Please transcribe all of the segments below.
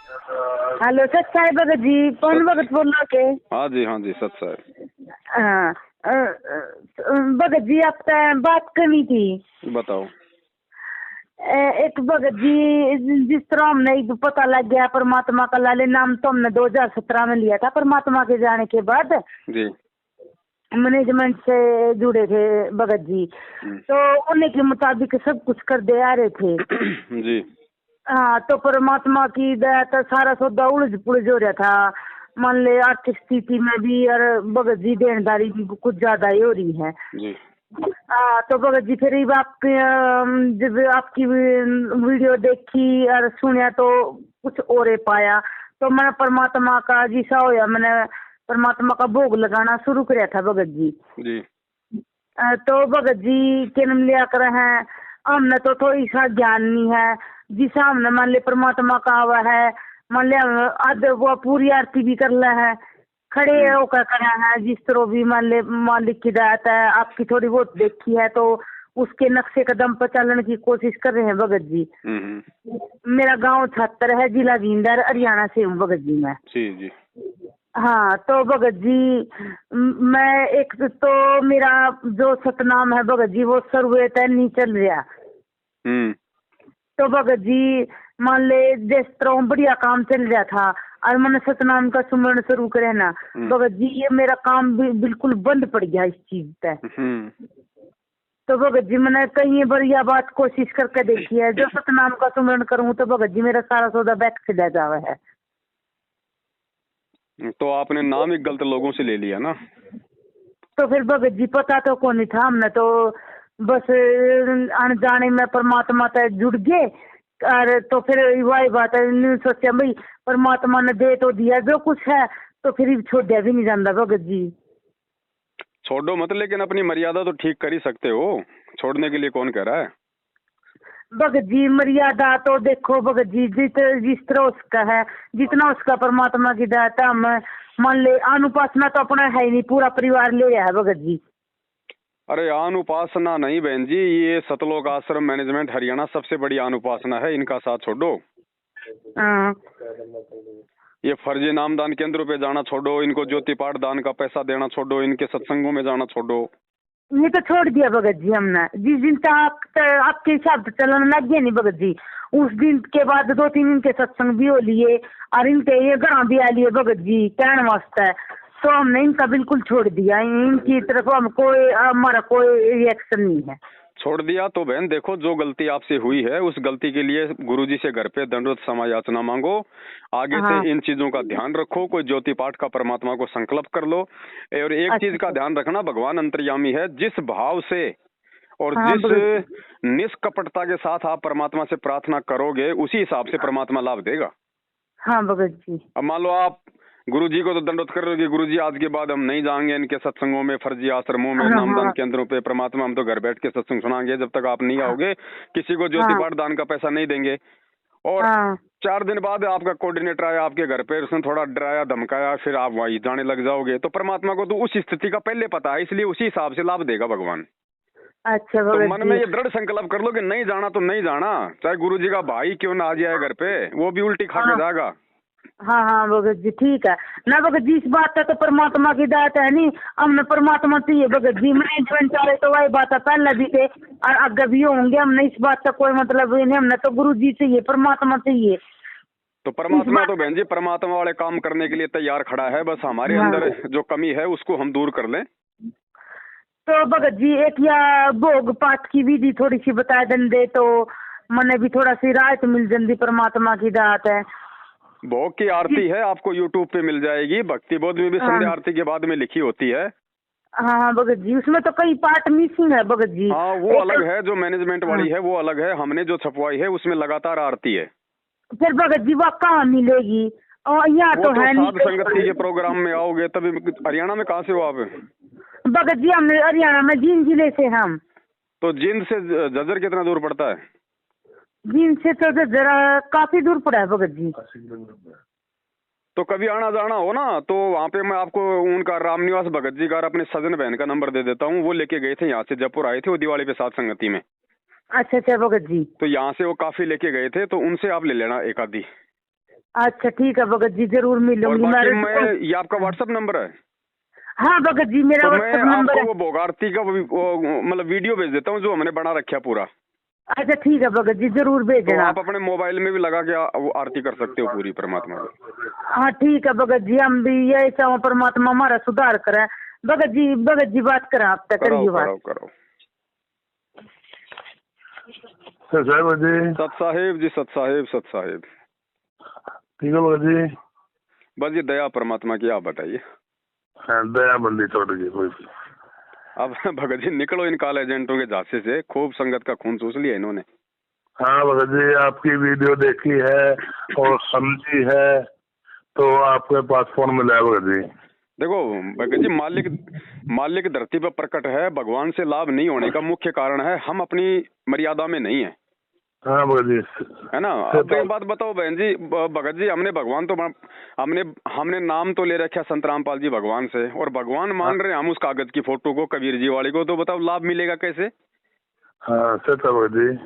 Hello सच साई भगत जी, कौन भगत बोल रहा के? हाँ जी सच साहब। हाँ, भगत जी आपसे बात करनी थी। बताओ। एक भगत जी, जिस तरह हमने एक पता लग गया परमात्मा का लाले नाम तो हमने 2017 में लिया था। परमात्मा के जाने के बाद जी। मैनेजमेंट से जुड़े थे भगत जी, तो उन्हीं के मुताबिक सब कुछ कर दे आ रहे थे। जी। हाँ, तो परमात्मा की दया तो सारा सौदा उलझ पुलझ हो रहा था। मान ले आर्थिक स्थिति में भी और भगत जी देनदारी भी कुछ ज्यादा ही हो रही है जी। हाँ, तो भगत जी फिर आपके जब आपकी वीडियो देखी और सुनिया तो कुछ और ही पाया। तो मैंने परमात्मा का जिसा होया, मैंने परमात्मा का भोग लगाना शुरू किया था भगत जी। जी। तो भगत जी के नाम लिया कर हैं। हमने तो थोड़ी सा ज्ञान नहीं है, जिसा हमने मान लिया परमात्मा का हुआ है। मान लिया आज वो पूरी आरती भी कर ले है, खड़े होकर करा है। जिस तरह भी मान ले मालिक की दात है, आपकी थोड़ी बहुत देखी है तो उसके नक्शे कदम पर चलने की कोशिश कर रहे हैं भगत जी। मेरा गांव छत्तर है, जिला जिंदर, हरियाणा से हूँ भगत जी मैं। जी। हाँ, तो भगत जी मैं एक तो मेरा जो सतनाम है भगत जी वो सर्वे तय नहीं चल रहा। तो भगत जी मान ले जिस तरह बढ़िया काम चल रहा था और मैंने सतनाम का सुमरण शुरू करे ना भगत जी, ये मेरा काम भी बिल्कुल बंद पड़ गया इस चीज पे। तो भगत जी मैंने कई बढ़िया बात कोशिश करके देखी है, जो सतनाम का सुमरण करूँ तो भगत जी मेरा सारा सौदा बैक से ले जावा है। तो आपने नाम ही गलत लोगों से ले लिया ना। तो फिर भगत जी पता तो कौन था, हमने तो बस अनजाने में परमात्मा तक जुड़ गए। और तो फिर वही बात है, सोचा भाई परमात्मा ने दे तो दिया जो कुछ है, तो फिर छोड़ा भी नहीं जाता भगत जी। छोड़ो मत, लेकिन अपनी मर्यादा तो ठीक कर ही सकते हो। छोड़ने के लिए कौन कह रहा है? भगत जी मर्यादा तो देखो भगत जी, जिस तरह उसका है, जितना उसका परमात्मा की दाता, हम मान ले अनुपासना तो अपना है ही नहीं, पूरा परिवार ले रहा है भगत जी। अरे अनुपासना नहीं बहन जी, ये सतलोक आश्रम मैनेजमेंट हरियाणा सबसे बड़ी अनुपासना है, इनका साथ छोड़ो। ये फर्जी नामदान केंद्रों पे जाना छोड़ो, इनको ज्योति पाठ दान का पैसा देना छोड़ो, इनके सत्संगों में जाना छोड़ो। ये तो छोड़ दिया भगत जी हमने। जिस दिन तक आपके हिसाब से चलने लग गया नहीं भगत जी, उस दिन के बाद 2-3 दिन के सत्संग भी हो लिए और इनके ये घड़ा भी आ लिए भगत जी कहने वास्ते। तो हमने इनका बिल्कुल छोड़ दिया, इनकी तरफ हम कोई हमारा कोई रिएक्शन नहीं है। छोड़ दिया तो बहन देखो, जो गलती आपसे हुई है उस गलती के लिए गुरुजी से घर पे दंडवत क्षमा याचना मांगो। आगे से इन चीजों का ध्यान रखो, कोई ज्योति पाठ का परमात्मा को संकल्प कर लो। और एक चीज का ध्यान रखना, भगवान अंतर्यामी है। जिस भाव से और जिस निष्कपटता के साथ आप परमात्मा से प्रार्थना करोगे, उसी हिसाब से परमात्मा लाभ देगा। हाँ भगत जी। अब मान लो आप गुरुजी को तो दंडवत कर रहे हो कि गुरुजी आज के बाद हम नहीं जाएंगे इनके सत्संगों में, फर्जी आश्रमों में, नामदान केंद्रों पे। परमात्मा हम तो घर बैठ के सत्संग सुनाएंगे, जब तक आप नहीं आओगे किसी को ज्योति पाठ दान का पैसा नहीं देंगे। और 4 दिन बाद आपका कोऑर्डिनेटर आया आपके घर पे, उसने थोड़ा डराया धमकाया, फिर आप वहीं जाने लग जाओगे। तो परमात्मा को तो उस स्थिति का पहले पता है, इसलिए उसी हिसाब से लाभ देगा भगवान। अच्छा तो मन में ये दृढ़ संकल्प कर लो कि नहीं जाना तो नहीं जाना, चाहे गुरुजी का भाई क्यों ना आ जाए घर पे, वो भी उल्टी खा के जाएगा। हाँ भगत जी ठीक है ना भगत जी। इस बात है तो परमात्मा की दात है नहीं, हमने परमात्मा चाहिए भगत जी। मैनेजमेंट चाहे तो वही बात है, पहले भी थे और आगे भी होंगे। हमने इस बात का कोई मतलब नहीं, हमने तो गुरु जी चाहिए, परमात्मा चाहिए। तो परमात्मा तो बहन जी परमात्मा वाले काम करने के लिए तैयार खड़ा है, बस हमारे अंदर जो कमी है उसको हम दूर कर लें। तो भगत जी एक या भोग पाठ की विधि थोड़ी सी बता देंगे तो मने भी थोड़ा सी राहत मिल जाती, परमात्मा की दात है। भोग की आरती है, आपको यूट्यूब पे मिल जाएगी, भक्ति बोध में भी संध्या आरती के बाद में लिखी होती है। हाँ भगत जी, उसमें तो कई पार्ट मिसिंग है भगत जी। हाँ वो अलग है, जो मैनेजमेंट वाली है वो अलग है, हमने जो छपवाई है उसमें लगातार आरती है। फिर भगत जी वो कहाँ मिलेगी? और यहाँ तो है नहीं। साध संगति के प्रोग्राम में आओगे तभी। हरियाणा में कहाँ से हो आप? भगत जी हम हरियाणा में जींद जिले से। हम तो जींद से झज्जर कितना दूर पड़ता है? जींद से तो जरा काफी दूर पड़ा है भगत जी। तो कभी आना जाना हो ना तो वहाँ पे मैं आपको उनका रामनिवास भगत जी का अपने सजन बहन का नंबर दे देता हूँ। वो लेके गए थे, यहाँ से जयपुर आए थे वो दिवाली पे साध संगति में। अच्छा भगत जी। तो यहाँ से वो काफी लेके गए थे, तो उनसे आप ले लेना एक आधी। अच्छा ठीक है भगत जी, जरूर मिलूंगी। मैं ये आपका व्हाट्सएप नंबर है? हाँ भगत जी, मेरा व्हाट्सएप नंबर है। वो भोग आरती का वो मतलब वीडियो भेज देता हूँ जो हमने बना रखा पूरा। अच्छा ठीक है भगत जी, जरूर भेजना। तो आप अपने मोबाइल में भी लगा के वो आरती कर सकते हो पूरी परमात्मा की। हाँ ठीक है भगत जी, हम भी यही चाहो परमात्मा हमारा सुधार करे। भगत जी बात करें, आप तक करिए बात। करो। सत साहेब जी, सत साहेब ठीक है भगत जी। बस ये दया परमात्मा की, आप बताइए। दया बंदी छोड़ गई कोई। अब भगत जी निकलो इन काले एजेंटों के झांसे से, खूब संगत का खून चूस लिया इन्होंने। हाँ भगत जी, आपकी वीडियो देखी है और समझी है तो आपके पास फोन मिला है भगत जी। देखो भगत जी, मालिक धरती पर प्रकट है, भगवान से लाभ नहीं होने का मुख्य कारण है हम अपनी मर्यादा में नहीं है। हाँ भगत जी, है ना। अब एक बात बताओ बहन जी, भगत जी हमने भगवान तो हमने नाम तो ले रखा संत रामपाल जी भगवान से, और भगवान मान रहे हैं हम उस कागज की फोटो को, कबीर जी वाली को, तो बताओ लाभ मिलेगा कैसे? हाँ सच है भगत जी।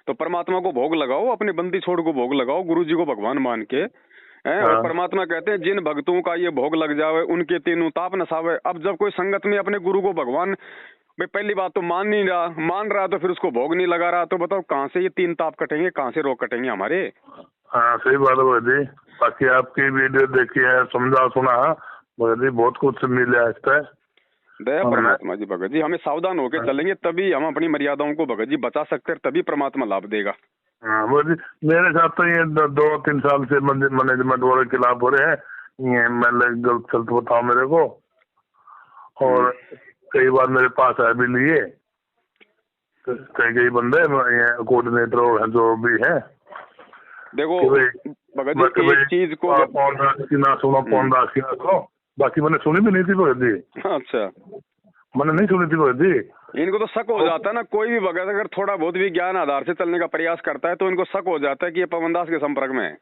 तो परमात्मा को भोग लगाओ, अपने बंदी छोड़ को भोग लगाओ, गुरु जी को भगवान मान के। और परमात्मा कहते हैं जिन भक्तों का ये भोग लग जावे उनके तीनों ताप नसावे। अब जब कोई संगत में अपने गुरु को भगवान, भाई पहली बात तो मान रहा तो फिर उसको भोग नहीं लगा रहा, तो बताओ कहाँ से ये तीन ताप कटेंगे, कहाँ से रोग कटेंगे हमारे? हाँ सही बात है भगत जी। बाकी आपकी वीडियो देखी है, समझा सुना है भगत जी, बहुत कुछ मिला है इससे। दया परमात्मा जी भगत जी, हमें सावधान होकर चलेंगे तभी हम अपनी मर्यादाओं को भगत जी बचा सकते हैं, तभी परमात्मा लाभ देगा। हाँ भगत जी, मेरे साथ तो ये 2-3 साल से मैनेजमेंट वाले खिलाफ हो रहे हैं, ये मैंने गलत चलते बताओ मेरे को, और कई बार मेरे पास है भी लिए कई बंदे कोऑर्डिनेटर है जो भी है। देखो भगत जी एक चीज को ना सुनो, पौन राशि ना सुनो, बाकी मैंने सुनी भी नहीं थी भगत जी। अच्छा, मैंने नहीं सुनी थी भगत जी। इनको तो शक हो जाता है ना, कोई भी भगत अगर थोड़ा बहुत भी ज्ञान आधार से चलने का प्रयास करता है तो इनको शक हो जाता है कि ये पवनदास के संपर्क में है।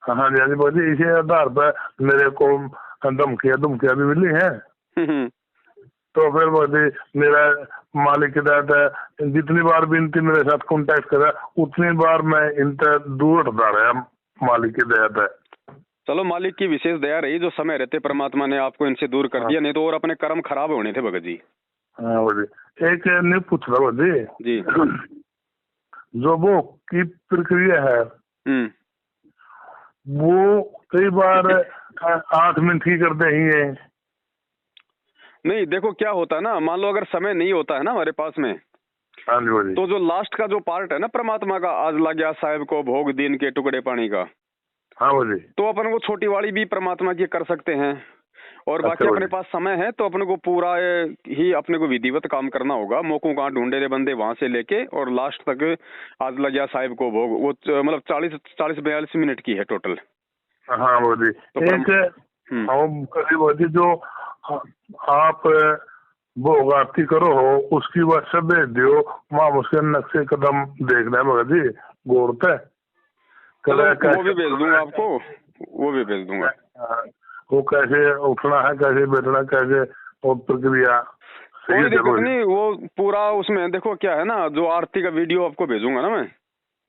हाँ जी, हाँ जी भगत जी, इसी आधार पर मेरे को धमकियां भी मिली है। तो फिर भगत जी मेरा मालिक हिदायत है, जितनी बार भी इनकी मेरे साथ कांटेक्ट करा उतनी बार मैं इनसे दूर हटता रहा, मालिक की हिदायत है। चलो मालिक की विशेष दया रही जो समय रहते परमात्मा ने आपको इनसे दूर कर दिया, नहीं तो और अपने कर्म खराब होने थे भगत जी। हाँ भगत जी, एक नहीं पूछ रहा भगत जी, जो वो की प्रक्रिया है वो कई बार 8 मिनट की करते ही है। नहीं देखो क्या होता है ना, मान लो अगर समय नहीं होता है ना हमारे पास में, हाँ जी, तो जो लास्ट का जो पार्ट है ना परमात्मा का, आज लग गया साहिब को भोग दिन के टुकड़े पानी का, हाँ जी, तो अपन को छोटी वाली भी परमात्मा की कर सकते हैं। और बाकी अपने पास समय है तो अपने को पूरा ही अपने को विधिवत काम करना होगा, मौकों कहाँ ढूंढे रे बंदे वहां से लेके और लास्ट तक आज लग गया साहिब को भोग, वो मतलब 40-42 मिनट की है टोटल। हाँ वो जी, तो एक जो आप भोग आरती करो हो उसकी व्हाट्सएप भेज दियो, वहाँ उसके नक्शे कदम देखना है भगत जी, गौरते वो भी भेज दूंगा आपको, वो भी भेज दूंगा। वो कैसे उठना है, कैसे बैठना, कैसे वो प्रक्रिया कोई दिक्कत नहीं, वो पूरा उसमें देखो क्या है ना, जो आरती का वीडियो आपको भेजूंगा ना मैं,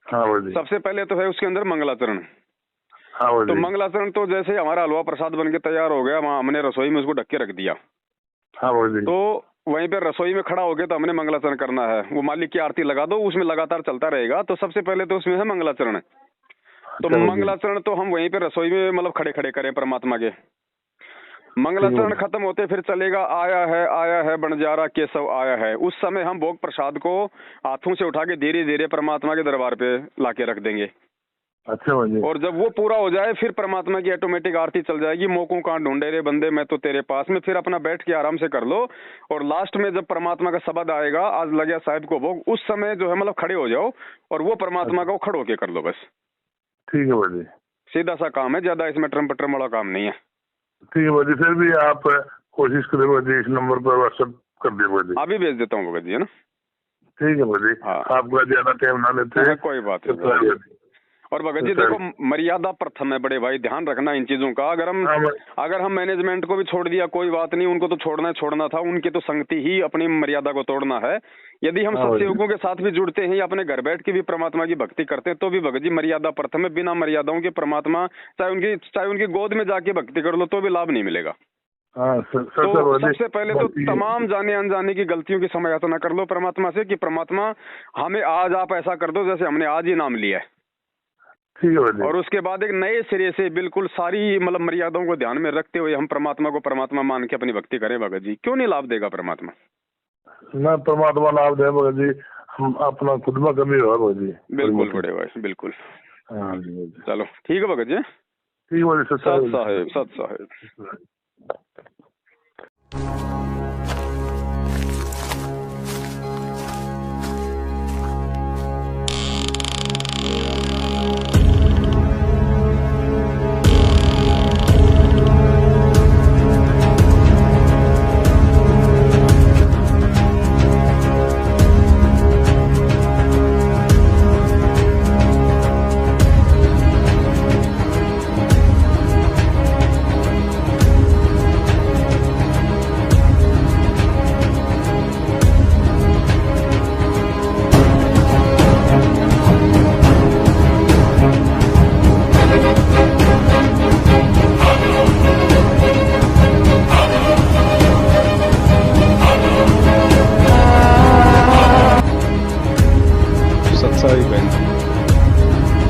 हाँ वो जी, सबसे पहले तो है उसके अंदर मंगलाचरण। हाँ वो तो मंगलाचरण तो जैसे हमारा हलवा प्रसाद बन के तैयार हो गया, वहाँ हमने रसोई में उसको ढक के रख दिया। हाँ वो जी, तो वहीं पे रसोई में खड़ा हो गया तो हमने मंगलाचरण करना है, वो मालिक की आरती लगा दो, उसमें लगातार चलता रहेगा। तो सबसे पहले तो उसमें है मंगलाचरण। तो मंगलाचरण तो हम वहीं पे रसोई में मतलब खड़े खड़े करें परमात्मा के। मंगलाचरण खत्म होते फिर चलेगा आया है बंजारा केशव आया है। उस समय हम भोग प्रसाद को हाथों से उठा के धीरे धीरे परमात्मा के दरबार पे लाके रख देंगे। अच्छा भाई, और जब वो पूरा हो जाए फिर परमात्मा की ऑटोमेटिक आरती चल जाएगी, मौकों कहाँ ढूंढे रे बंदे मैं तो तेरे पास में, फिर अपना बैठ के आराम से कर लो। और लास्ट में जब परमात्मा का शब्द आएगा आज लग गया साहिब को भोग, उस समय जो है मतलब खड़े हो जाओ और वो परमात्मा का खड़े होके कर लो बस। ठीक है भाई, सीधा सा काम है, ज्यादा इसमें ट्रम वाला काम नहीं है। ठीक है भाई, फिर भी आप कोशिश करें भाई, इस नंबर पर व्हाट्सएप कर दिए भाई, अभी भेज देता हूँ भगत जी, है ना। ठीक है भाई, आपका ज्यादा टाइम ना लेते हैं, कोई बात नहीं। और भगत जी देखो, मर्यादा प्रथम है बड़े भाई, ध्यान रखना इन चीजों का। अगर हम मैनेजमेंट को भी छोड़ दिया कोई बात नहीं, उनको तो छोड़ना था, उनकी तो संगति ही अपनी मर्यादा को तोड़ना है। यदि हम सत्संगों के साथ भी जुड़ते हैं या अपने घर बैठ के भी परमात्मा की भक्ति करते हैं तो भी भगत जी मर्यादा प्रथम है। बिना मर्यादाओं के परमात्मा चाहे उनकी गोद में जाके भक्ति कर लो तो भी लाभ नहीं मिलेगा। तो सबसे पहले तो तमाम जाने अनजाने की गलतियों की समयाचना कर लो परमात्मा से कि परमात्मा हमें आज आप ऐसा कर दो जैसे हमने आज ही नाम लिया है। और उसके बाद एक नए सिरे से बिल्कुल सारी मतलब मर्यादाओं को ध्यान में रखते हुए हम परमात्मा को परमात्मा मान के अपनी भक्ति करें। भगत जी क्यों नहीं लाभ देगा परमात्मा? ना परमात्मा लाभ दे भगत जी, हम अपना खुद में कमी हो भगत जी। बिल्कुल बड़े भाई बिल्कुल। हाँ जी चलो ठीक है भगत जी। ठीक है सत साहेब।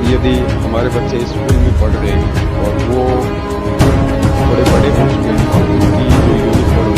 यदि हमारे बच्चे स्कूल में पढ़ रहे हैं और वो बड़े बड़े हो चुके हैं और उनकी जो यूनिफॉर्म